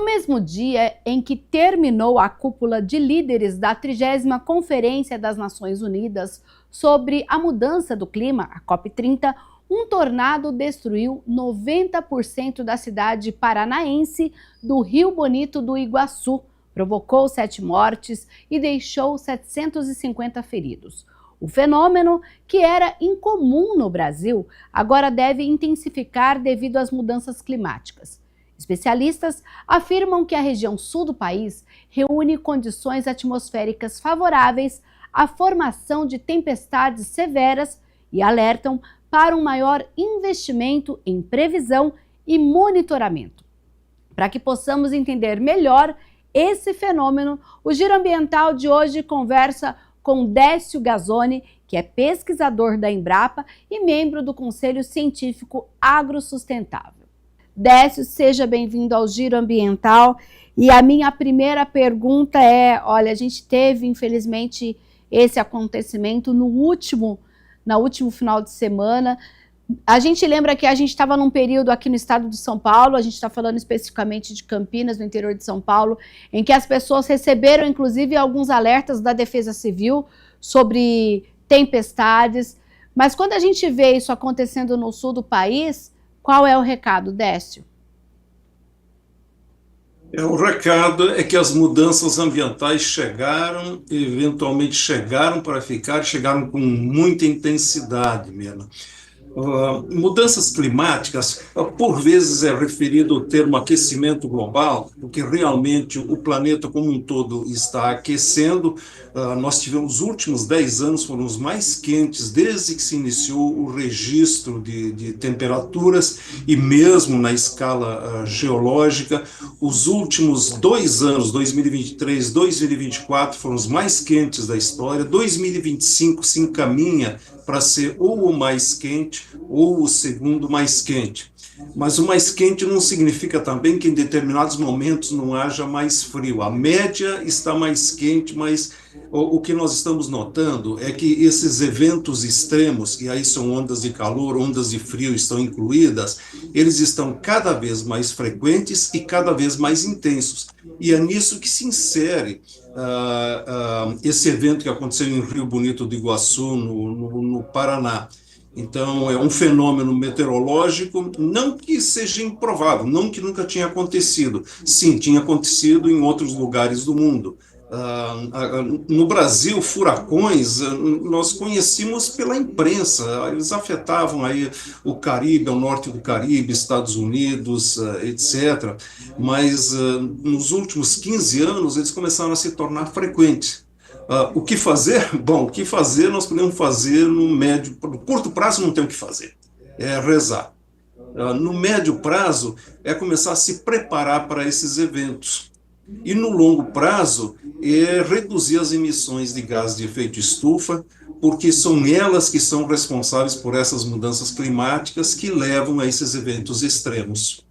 No mesmo dia em que terminou a cúpula de líderes da 30ª Conferência das Nações Unidas sobre a mudança do clima, a COP30, um tornado destruiu 90% da cidade paranaense do Rio Bonito do Iguaçu, provocou 7 mortes e deixou 750 feridos. O fenômeno, que era incomum no Brasil, agora deve intensificar devido às mudanças climáticas. Especialistas afirmam que a região sul do país reúne condições atmosféricas favoráveis à formação de tempestades severas e alertam para um maior investimento em previsão e monitoramento. Para que possamos entender melhor esse fenômeno, o Giro Ambiental de hoje conversa com Décio Gazzoni, que é pesquisador da Embrapa e membro do Conselho Científico Agrosustentável. Décio, seja bem-vindo ao Giro Ambiental. E a minha primeira pergunta é, olha, a gente teve, infelizmente, esse acontecimento no último final de semana. A gente lembra que a gente estava num período aqui no estado de São Paulo, a gente está falando especificamente de Campinas, no interior de São Paulo, em que as pessoas receberam, inclusive, alguns alertas da Defesa Civil sobre tempestades. Mas quando a gente vê isso acontecendo no sul do país, qual é o recado, Décio? O recado é que as mudanças ambientais chegaram, eventualmente chegaram para ficar, chegaram com muita intensidade mesmo. Mudanças climáticas, por vezes é referido ao termo aquecimento global, porque realmente o planeta como um todo está aquecendo. Nós tivemos os últimos 10 anos, foram os mais quentes desde que se iniciou o registro de temperaturas e mesmo na escala geológica. Os últimos 2 anos, 2023, 2024, foram os mais quentes da história. 2025 se encaminha para ser ou o mais quente ou o segundo mais quente. Mas o mais quente não significa também que em determinados momentos não haja mais frio. A média está mais quente, mas o que nós estamos notando é que esses eventos extremos, e aí são ondas de calor, ondas de frio estão incluídas, eles estão cada vez mais frequentes e cada vez mais intensos. E é nisso que se insere esse evento que aconteceu em Rio Bonito do Iguaçu, no Paraná. Então, é um fenômeno meteorológico, não que seja improvável, não que nunca tinha acontecido. Sim, tinha acontecido em outros lugares do mundo. No Brasil, furacões, nós conhecíamos pela imprensa, eles afetavam aí o Caribe, o norte do Caribe, Estados Unidos, etc. Mas nos últimos 15 anos, eles começaram a se tornar frequentes. O que fazer? Bom, o que fazer nós podemos fazer no curto prazo não tem o que fazer, é rezar. No médio prazo é começar a se preparar para esses eventos. E no longo prazo é reduzir as emissões de gás de efeito estufa, porque são elas que são responsáveis por essas mudanças climáticas que levam a esses eventos extremos.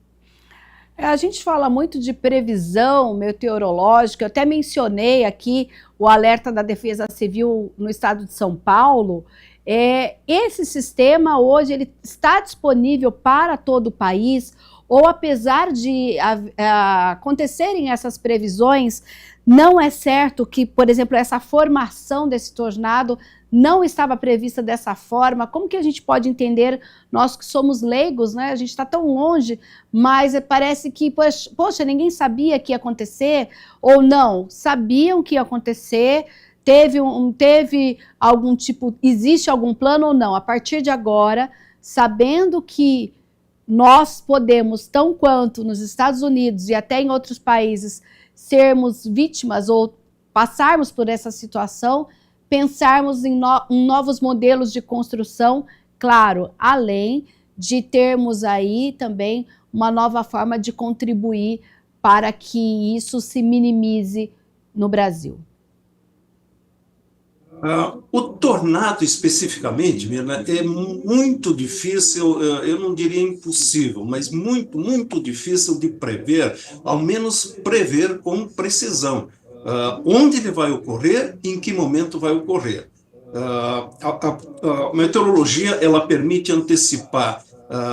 A gente fala muito de previsão meteorológica, eu até mencionei aqui o alerta da Defesa Civil no estado de São Paulo. Esse sistema hoje ele está disponível para todo o país, ou apesar de acontecerem essas previsões, não é certo que, por exemplo, essa formação desse tornado não estava prevista dessa forma. Como que a gente pode entender, nós que somos leigos, né? A gente está tão longe, mas parece que, poxa, ninguém sabia que ia acontecer, ou não, sabiam que ia acontecer, teve algum tipo, existe algum plano ou não? A partir de agora, sabendo que nós podemos, tão quanto nos Estados Unidos e até em outros países, sermos vítimas ou passarmos por essa situação, pensarmos em novos modelos de construção, claro, além de termos aí também uma nova forma de contribuir para que isso se minimize no Brasil. O tornado especificamente, Mirna, é muito difícil, eu não diria impossível, mas muito, muito difícil de prever, ao menos prever com precisão. Onde ele vai ocorrer e em que momento vai ocorrer. A meteorologia ela permite antecipar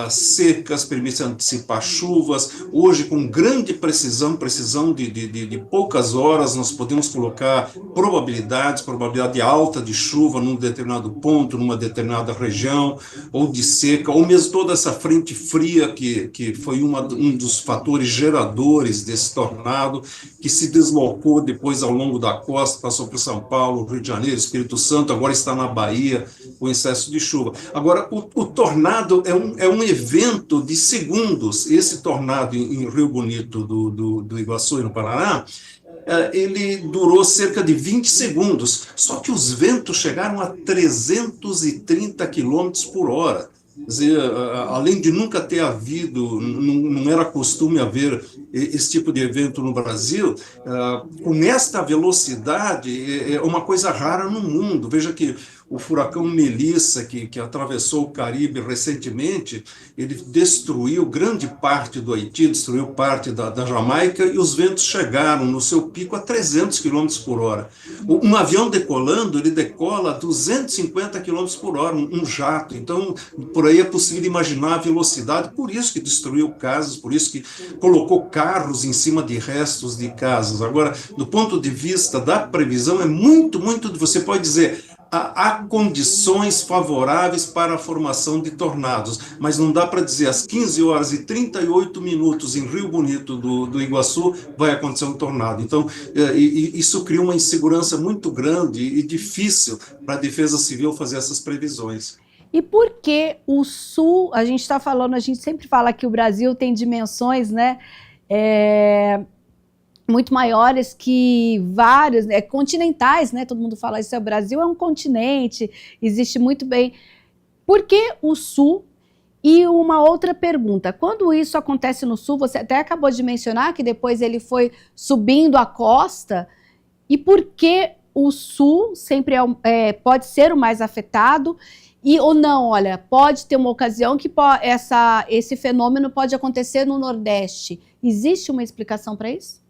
secas, permite antecipar chuvas. Hoje, com grande precisão de poucas horas, nós podemos colocar probabilidade alta de chuva num determinado ponto, numa determinada região, ou de seca, ou mesmo toda essa frente fria que foi um dos fatores geradores desse tornado, que se deslocou depois ao longo da costa, passou por São Paulo, Rio de Janeiro, Espírito Santo, agora está na Bahia, com excesso de chuva. Agora, o tornado é um evento de segundos. Esse tornado em Rio Bonito do Iguaçu, no Paraná, ele durou cerca de 20 segundos, só que os ventos chegaram a 330 quilômetros por hora. Quer dizer, além de nunca ter havido, não era costume haver esse tipo de evento no Brasil, com esta velocidade, é uma coisa rara no mundo. Veja que o furacão Melissa, que atravessou o Caribe recentemente, ele destruiu grande parte do Haiti, destruiu parte da Jamaica, e os ventos chegaram no seu pico a 300 quilômetros por hora. Um avião decolando, ele decola a 250 quilômetros por hora, um jato. Então, por aí é possível imaginar a velocidade, por isso que destruiu casas, por isso que colocou carros em cima de restos de casas. Agora, do ponto de vista da previsão, é muito, você pode dizer, há condições favoráveis para a formação de tornados, mas não dá para dizer às 15 horas e 38 minutos em Rio Bonito do Iguaçu vai acontecer um tornado. Então, isso cria uma insegurança muito grande e difícil para a Defesa Civil fazer essas previsões. E por que o Sul, a gente está falando, a gente sempre fala que o Brasil tem dimensões, né, muito maiores que vários, continentais, né? Todo mundo fala isso, o Brasil é um continente, existe muito bem. Por que o Sul? E uma outra pergunta, quando isso acontece no Sul, você até acabou de mencionar que depois ele foi subindo a costa, e por que o Sul sempre pode ser o mais afetado? Ou não, olha, pode ter uma ocasião que esse fenômeno pode acontecer no Nordeste. Existe uma explicação para isso?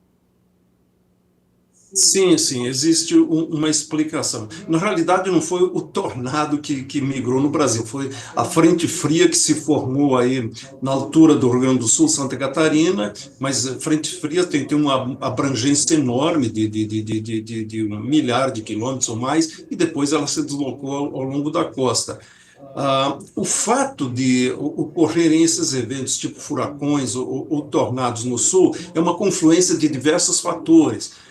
Sim, existe uma explicação. Na realidade, não foi o tornado que migrou no Brasil, foi a frente fria que se formou aí na altura do Rio Grande do Sul, Santa Catarina, mas a frente fria tem uma abrangência enorme de 1 milhar de quilômetros ou mais, e depois ela se deslocou ao longo da costa. O fato de ocorrerem esses eventos, tipo furacões ou tornados no sul, é uma confluência de diversos fatores.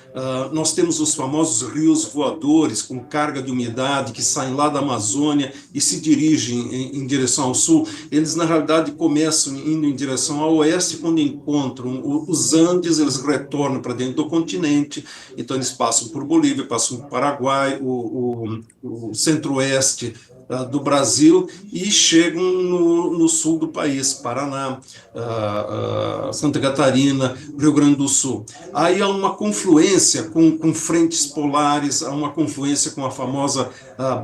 Nós temos os famosos rios voadores com carga de umidade que saem lá da Amazônia e se dirigem em direção ao sul. Eles, na realidade, começam indo em direção ao oeste, quando encontram os Andes, eles retornam para dentro do continente, então eles passam por Bolívia, passam por Paraguai, o centro-oeste do Brasil, e chegam no sul do país, Paraná, Santa Catarina, Rio Grande do Sul. Aí há uma confluência com frentes polares, há uma confluência com a famosa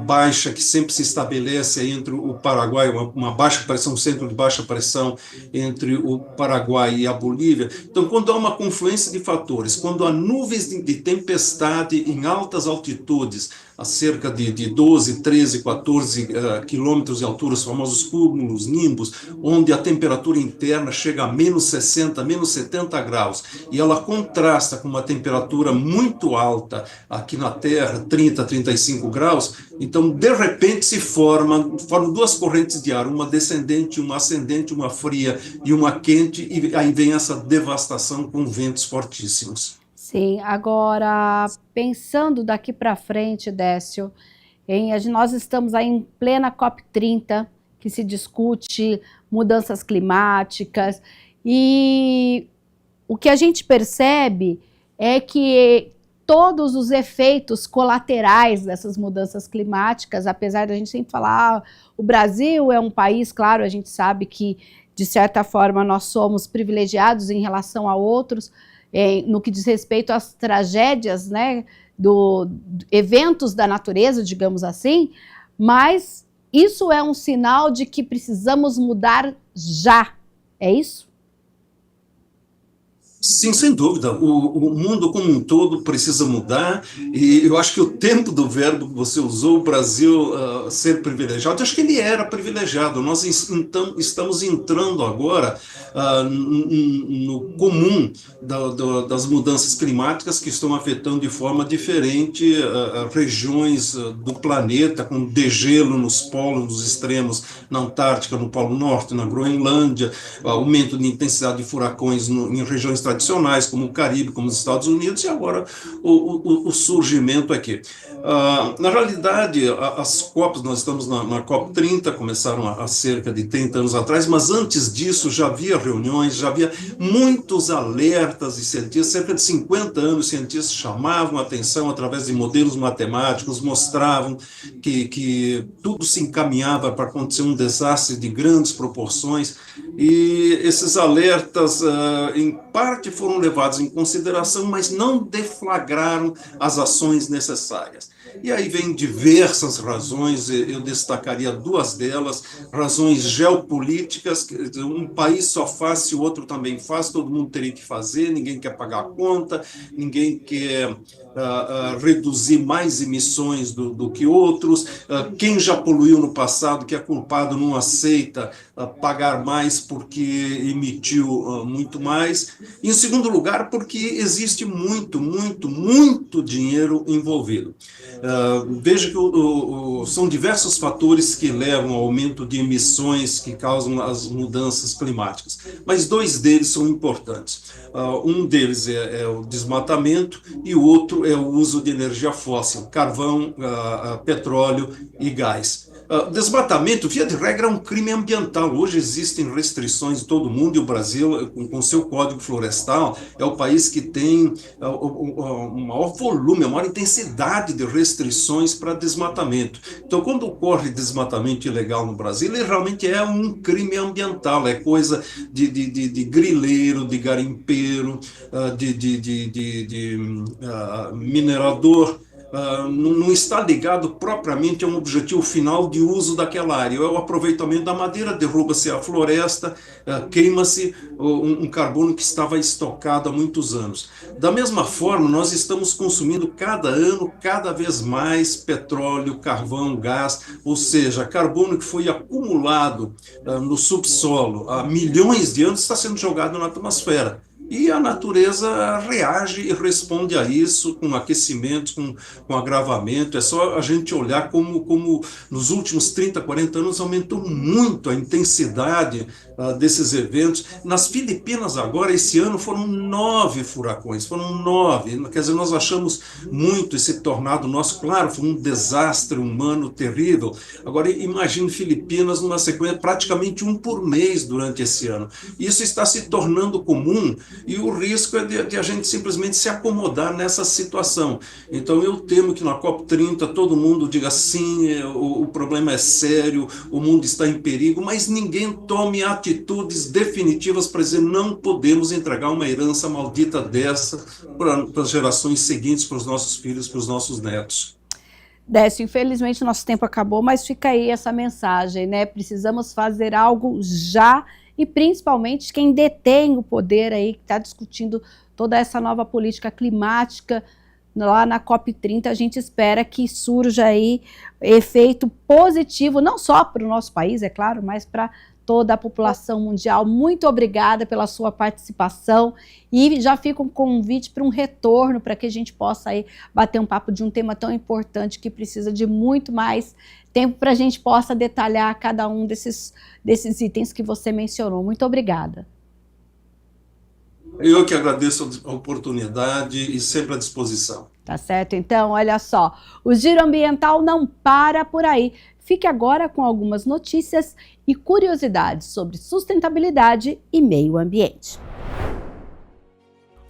baixa que sempre se estabelece entre o Paraguai, uma baixa pressão, um centro de baixa pressão entre o Paraguai e a Bolívia. Então, quando há uma confluência de fatores, quando há nuvens de tempestade em altas altitudes, a cerca de 12, 13, 14 quilômetros de altura, os famosos cúmulos, nimbos, onde a temperatura interna chega a menos 60, menos 70 graus, e ela contrasta com uma temperatura muito alta aqui na Terra, 30, 35 graus, então, de repente, se formam duas correntes de ar, uma descendente, uma ascendente, uma fria e uma quente, e aí vem essa devastação com ventos fortíssimos. Sim, agora, pensando daqui para frente, Décio, nós estamos aí em plena COP30, que se discute mudanças climáticas, e o que a gente percebe é que todos os efeitos colaterais dessas mudanças climáticas, apesar da gente sempre falar, o Brasil é um país, claro, a gente sabe que, de certa forma, nós somos privilegiados em relação a outros, no que diz respeito às tragédias, né, eventos da natureza, digamos assim, mas isso é um sinal de que precisamos mudar já, é isso? Sim, sem dúvida. O mundo como um todo precisa mudar, e eu acho que o tempo do verbo que você usou, o Brasil ser privilegiado, eu acho que ele era privilegiado. Nós então estamos entrando agora no comum das mudanças climáticas que estão afetando de forma diferente regiões do planeta, com degelo nos polos, nos extremos, na Antártica, no Polo Norte, na Groenlândia, aumento de intensidade de furacões em regiões tradicionais, como o Caribe, como os Estados Unidos, e agora o surgimento aqui. Na realidade, as COPs, nós estamos na COP 30, começaram há cerca de 30 anos atrás, mas antes disso já havia reuniões, já havia muitos alertas de cientistas, cerca de 50 anos, cientistas chamavam a atenção através de modelos matemáticos, mostravam que tudo se encaminhava para acontecer um desastre de grandes proporções, e esses alertas, em parte, foram levados em consideração, mas não deflagraram as ações necessárias. E aí vem diversas razões, eu destacaria duas delas: razões geopolíticas, um país só faz se o outro também faz, todo mundo teria que fazer, ninguém quer pagar a conta, ninguém quer reduzir mais emissões do que outros, quem já poluiu no passado, que é culpado, não aceita pagar mais porque emitiu muito mais. Em segundo lugar, porque existe muito dinheiro envolvido. Veja que são diversos fatores que levam ao aumento de emissões que causam as mudanças climáticas, mas dois deles são importantes. Um deles é o desmatamento e o outro é o uso de energia fóssil, carvão, petróleo e gás. Desmatamento, via de regra, é um crime ambiental. Hoje existem restrições em todo o mundo, e o Brasil, com seu Código Florestal, é o país que tem o maior volume, a maior intensidade de restrições para desmatamento. Então, quando ocorre desmatamento ilegal no Brasil, ele realmente é um crime ambiental, é coisa de grileiro, de garimpeiro, de minerador. Não está ligado propriamente a um objetivo final de uso daquela área. É o aproveitamento da madeira, derruba-se a floresta, queima-se um carbono que estava estocado há muitos anos. Da mesma forma, nós estamos consumindo cada ano, cada vez mais petróleo, carvão, gás, ou seja, carbono que foi acumulado no subsolo há milhões de anos está sendo jogado na atmosfera. E a natureza reage e responde a isso com aquecimento, com agravamento. É só a gente olhar como nos últimos 30, 40 anos aumentou muito a intensidade desses eventos. Nas Filipinas agora, esse ano, foram 9 furacões, foram 9. Quer dizer, nós achamos muito esse tornado nosso. Claro, foi um desastre humano terrível. Agora, imagine Filipinas numa sequência, praticamente um por mês durante esse ano. Isso está se tornando comum, e o risco é de a gente simplesmente se acomodar nessa situação. Então, eu temo que na COP30 todo mundo diga sim, o problema é sério, o mundo está em perigo, mas ninguém tome atitudes definitivas para dizer: não podemos entregar uma herança maldita dessa para as gerações seguintes, para os nossos filhos, para os nossos netos. Décio, infelizmente nosso tempo acabou, mas fica aí essa mensagem, né? Precisamos fazer algo já, e principalmente quem detém o poder aí, que está discutindo toda essa nova política climática lá na COP30, a gente espera que surja aí efeito positivo, não só para o nosso país, é claro, mas para toda a população mundial. Muito obrigada pela sua participação, e já fica um convite para um retorno, para que a gente possa aí bater um papo de um tema tão importante que precisa de muito mais tempo para a gente possa detalhar cada um desses itens que você mencionou. Muito obrigada. Eu que agradeço a oportunidade e sempre à disposição. Tá certo? Então, olha só, o Giro Ambiental não para por aí. Fique agora com algumas notícias e curiosidades sobre sustentabilidade e meio ambiente.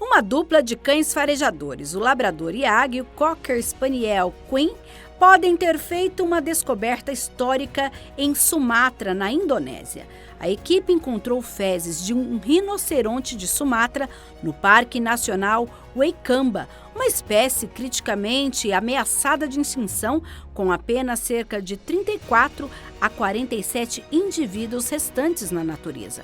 Uma dupla de cães farejadores, o Labrador Yagi e o Cocker Spaniel Queen, podem ter feito uma descoberta histórica em Sumatra, na Indonésia. A equipe encontrou fezes de um rinoceronte de Sumatra no Parque Nacional Waikamba, uma espécie criticamente ameaçada de extinção, com apenas cerca de 34 a 47 indivíduos restantes na natureza.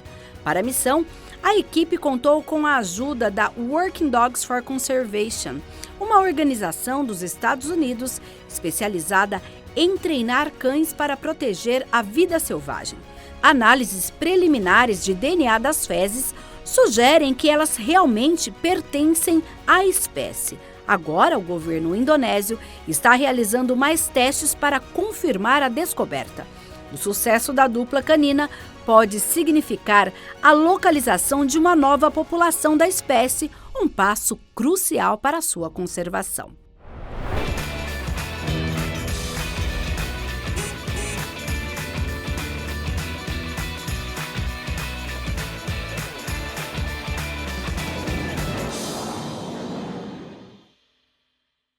Para a missão, a equipe contou com a ajuda da Working Dogs for Conservation, uma organização dos Estados Unidos especializada em treinar cães para proteger a vida selvagem. Análises preliminares de DNA das fezes sugerem que elas realmente pertencem à espécie. Agora, o governo indonésio está realizando mais testes para confirmar a descoberta. O sucesso da dupla canina pode significar a localização de uma nova população da espécie, um passo crucial para a sua conservação.